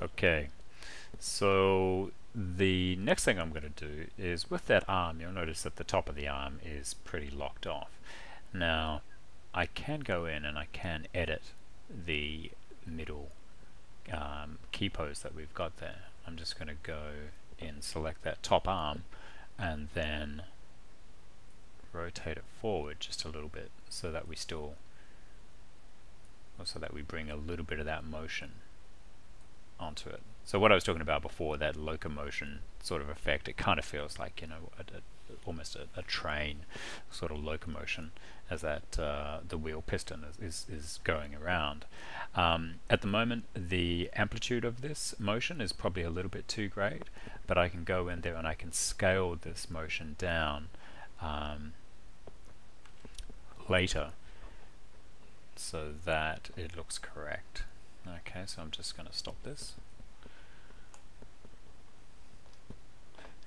Okay, so the next thing I'm going to do is with that arm, you'll notice that the top of the arm is pretty locked off. Now, I can go in and I can edit the middle key pose that we've got there. I'm just going to go in, select that top arm, and then rotate it forward just a little bit so that we still, or so that we bring a little bit of that motion onto it. So what I was talking about before, that locomotion sort of effect, it kind of feels like, you know, almost a train sort of locomotion as that the wheel piston is going around. At the moment, the amplitude of this motion is probably a little bit too great, but I can go in there and I can scale this motion down later so that it looks correct. Okay, so I'm just going to stop this.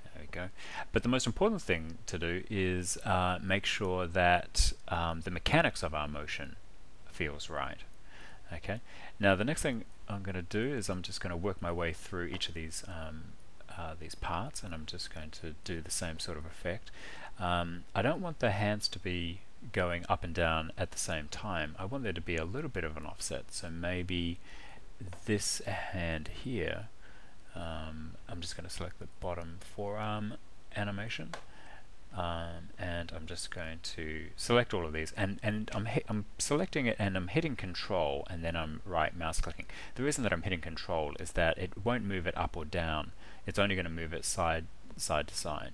There we go. But the most important thing to do is make sure that the mechanics of our motion feels right. Okay. Now the next thing I'm going to do is I'm just going to work my way through each of these parts, and I'm just going to do the same sort of effect. I don't want the hands to be going up and down at the same time. I want there to be a little bit of an offset, so maybe this hand here, I'm just going to select the bottom forearm animation, and I'm just going to select all of these, and I'm selecting it and I'm hitting control and then I'm right mouse clicking. The reason that I'm hitting control is that it won't move it up or down, it's only going to move it side to side.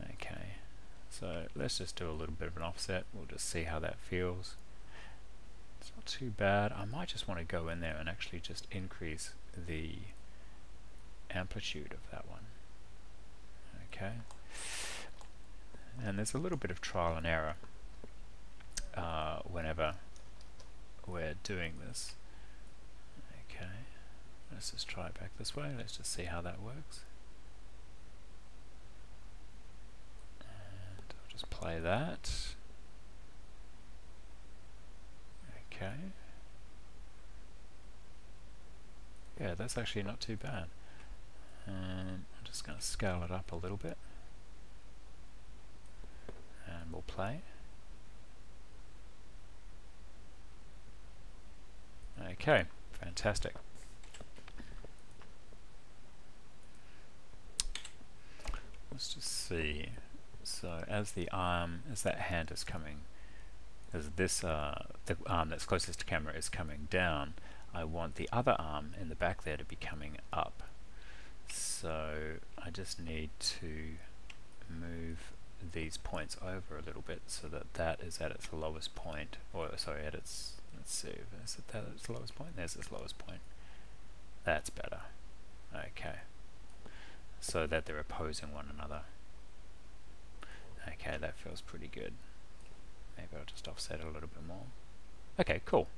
Okay, so let's just do a little bit of an offset. We'll just see how that feels. It's not too bad. I might just want to go in there and actually just increase the amplitude of that one. Okay, and there's a little bit of trial and error whenever we're doing this. Okay, let's just try it back this way. Let's just see how that works. And I'll just play that. Okay. Yeah, that's actually not too bad. I'm just going to scale it up a little bit. And we'll play. Okay, fantastic. Let's just see. So as that hand is coming, as this the arm that's closest to camera is coming down, I want the other arm in the back there to be coming up. So I just need to move these points over a little bit so that that is at its lowest point, or sorry, at its, let's see, is it that at its lowest point? There's its lowest point. That's better. Okay, so that they're opposing one another. Okay, that feels pretty good. Maybe I'll just offset it a little bit more. Okay, cool.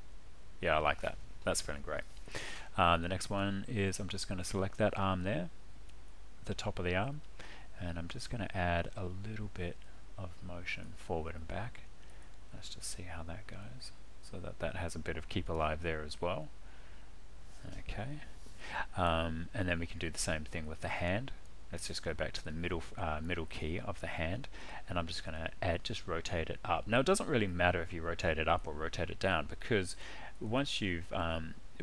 Yeah, I like that. That's feeling great. The next one is I'm just going to select that arm there, the top of the arm, and I'm just going to add a little bit of motion forward and back. Let's just see how that goes, so that that has a bit of keep alive there as well. Okay, and then we can do the same thing with the hand. Let's just go back to the middle key of the hand, and I'm just going to just rotate it up. Now it doesn't really matter if you rotate it up or rotate it down, because once you've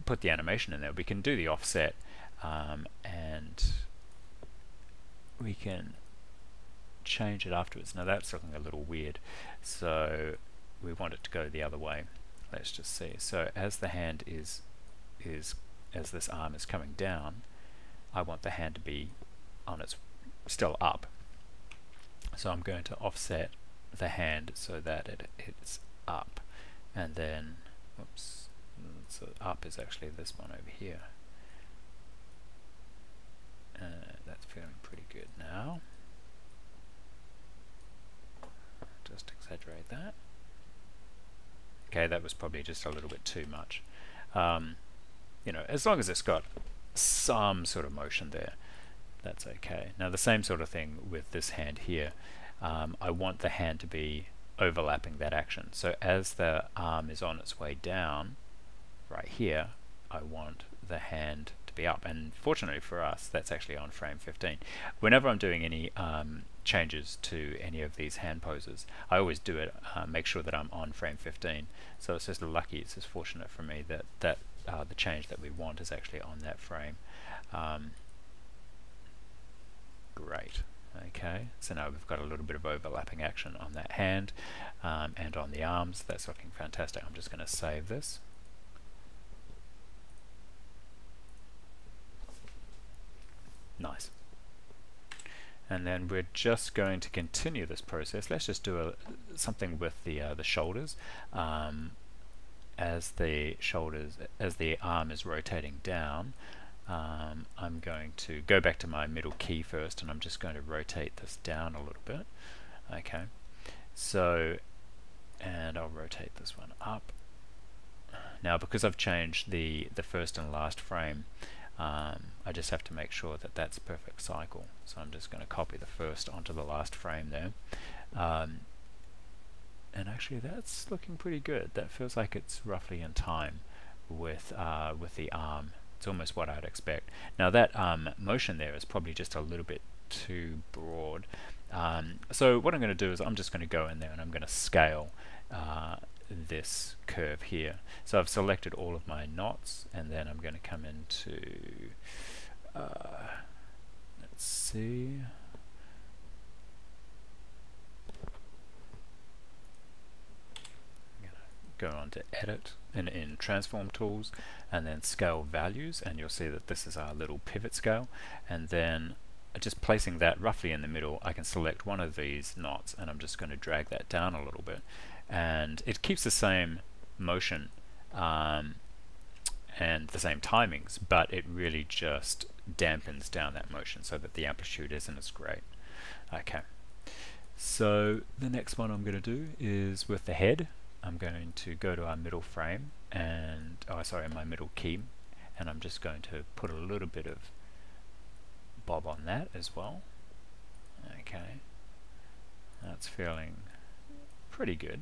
put the animation in there, we can do the offset, and we can change it afterwards. Now that's looking a little weird, so we want it to go the other way. Let's just see. So as the hand as this arm is coming down, I want the hand to be on its still up. So I'm going to offset the hand so that it's up, and then oops, so up is actually this one over here. That's feeling pretty good now. Just exaggerate that. Okay, that was probably just a little bit too much. You know, as long as it's got some sort of motion there, that's okay. Now the same sort of thing with this hand here. I want the hand to be overlapping that action. So as the arm is on its way down, right here, I want the hand to be up, and fortunately for us that's actually on frame 15. Whenever I'm doing any changes to any of these hand poses, I always do it, make sure that I'm on frame 15. So it's just lucky, it's just fortunate for me that the change that we want is actually on that frame. Great. Okay, so now we've got a little bit of overlapping action on that hand and on the arms. That's looking fantastic. I'm just going to save this. Nice. And then we're just going to continue this process. Let's just do something with the shoulders. As the arm is rotating down, I'm going to go back to my middle key first, and I'm just going to rotate this down a little bit. Okay, so, and I'll rotate this one up. Now, because I've changed the first and last frame, I just have to make sure that that's a perfect cycle. So I'm just going to copy the first onto the last frame there. And actually that's looking pretty good. That feels like it's roughly in time with the arm. It's almost what I'd expect. Now that motion there is probably just a little bit too broad. So what I'm going to do is I'm just going to go in there and I'm going to scale this curve here. So I've selected all of my knots, and then I'm going to come into let's see, go on to edit and in transform tools and then scale values, and you'll see that this is our little pivot scale, and then just placing that roughly in the middle, I can select one of these knots and I'm just going to drag that down a little bit, and it keeps the same motion and the same timings, but it really just dampens down that motion so that the amplitude isn't as great. Okay, so the next one I'm going to do is with the head. I'm going to go to our middle frame and, my middle key, and I'm just going to put a little bit of bob on that as well. Okay, that's feeling pretty good,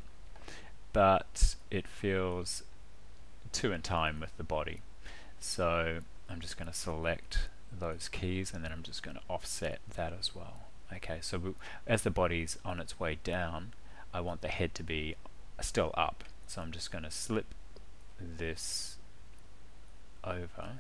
but it feels too in time with the body. So I'm just going to select those keys, and then I'm just going to offset that as well. Okay, so as the body's on its way down, I want the head to be still up, so I'm just going to slip this over,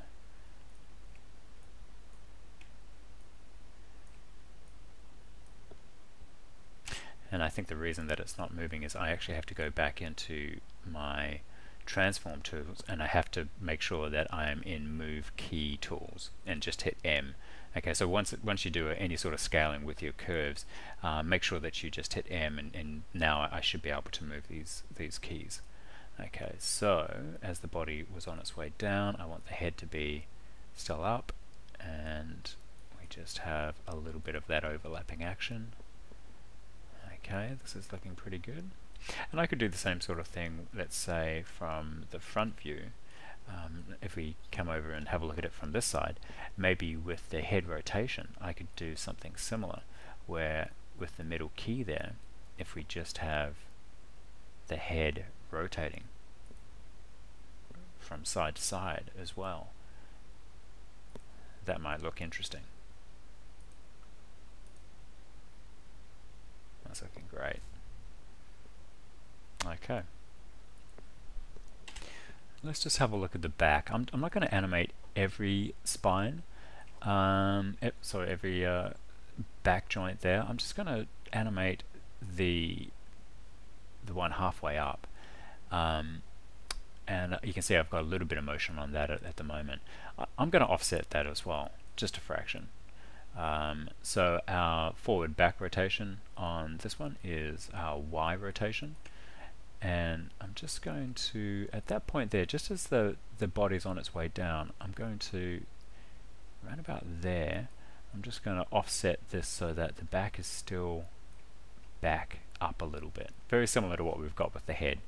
and I think the reason that it's not moving is I actually have to go back into my transform tools, and I have to make sure that I am in move key tools and just hit M. Okay, so once you do any sort of scaling with your curves, make sure that you just hit M, and now I should be able to move these keys. Okay, so as the body was on its way down, I want the head to be still up, and we just have a little bit of that overlapping action. Okay, this is looking pretty good. And I could do the same sort of thing, let's say, from the front view. If we come over and have a look at it from this side, maybe with the head rotation I could do something similar, where with the middle key there, if we just have the head rotating from side to side as well, that might look interesting. That's looking great. Okay, let's just have a look at the back. I'm not going to animate every spine, every back joint there. I'm just going to animate the one halfway up, and you can see I've got a little bit of motion on that at the moment. I'm going to offset that as well, just a fraction. So our forward back rotation on this one is our Y rotation. And I'm just going to, at that point there, just as the body's on its way down, I'm going to, right about there, I'm just going to offset this so that the back is still back up a little bit. Very similar to what we've got with the head.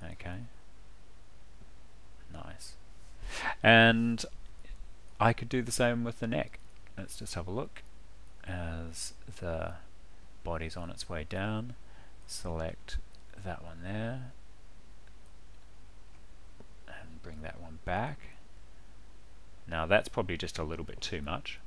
Okay. Nice. And I could do the same with the neck. Let's just have a look. As the body's on its way down, select that one there and bring that one back. Now that's probably just a little bit too much.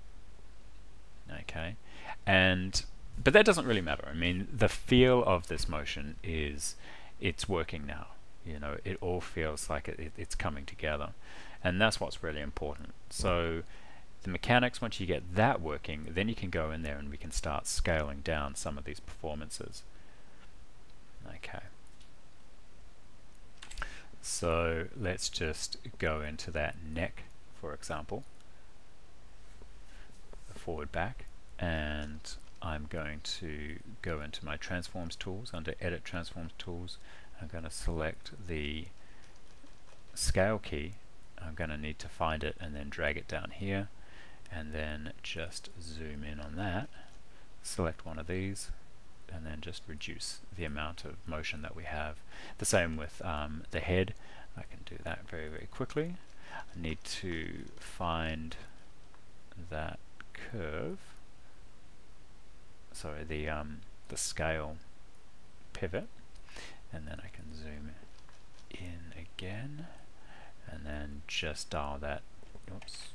Okay, but that doesn't really matter. I mean, the feel of this motion is it's working now. You know, it all feels like it's coming together, and that's what's really important. So the mechanics, once you get that working, then you can go in there and we can start scaling down some of these performances. Okay. So let's just go into that neck, for example, forward back, and I'm going to go into my transforms tools. Under edit transforms tools, I'm going to select the scale key. I'm going to need to find it and then drag it down here, and then just zoom in on that, select one of these, and then just reduce the amount of motion that we have. The same with the head. I can do that very, very quickly. I need to find that curve, sorry, the scale pivot, and then I can zoom in again, and then just dial that. Oops.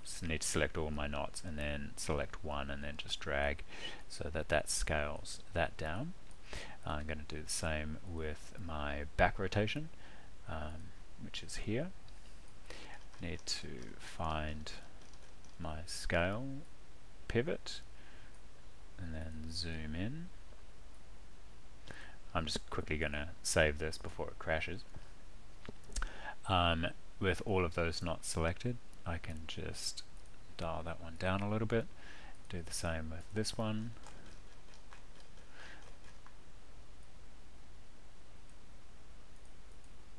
So I need to select all my knots and then select one and then just drag so that that scales that down. I'm going to do the same with my back rotation, which is here. I need to find my scale pivot and then zoom in. I'm just quickly going to save this before it crashes. With all of those knots selected, I can just dial that one down a little bit, do the same with this one,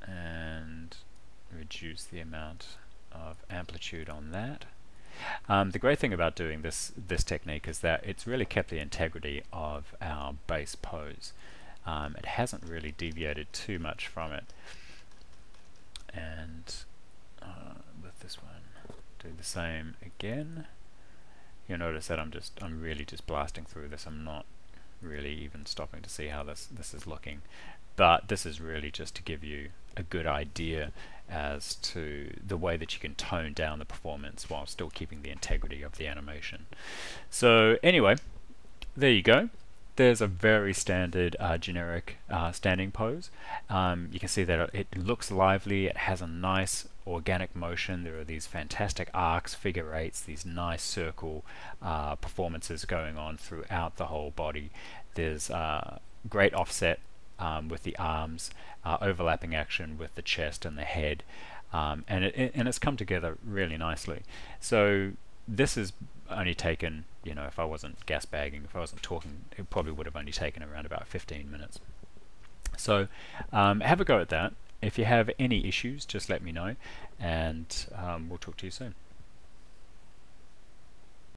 and reduce the amount of amplitude on that. The great thing about doing this technique is that it's really kept the integrity of our base pose. It hasn't really deviated too much from it. And with this one, do the same again. You'll notice that I'm really just blasting through this. I'm not really even stopping to see how this is looking. But this is really just to give you a good idea as to the way that you can tone down the performance while still keeping the integrity of the animation. So anyway, there you go. There's a very standard generic standing pose. You can see that it looks lively, it has a nice organic motion, there are these fantastic arcs, figure eights, these nice circle performances going on throughout the whole body. There's great offset with the arms, overlapping action with the chest and the head, and it's come together really nicely. So this is only taken, you know, if I wasn't gas bagging, if I wasn't talking, it probably would have only taken around about 15 minutes. So have a go at that. If you have any issues, just let me know, and we'll talk to you soon.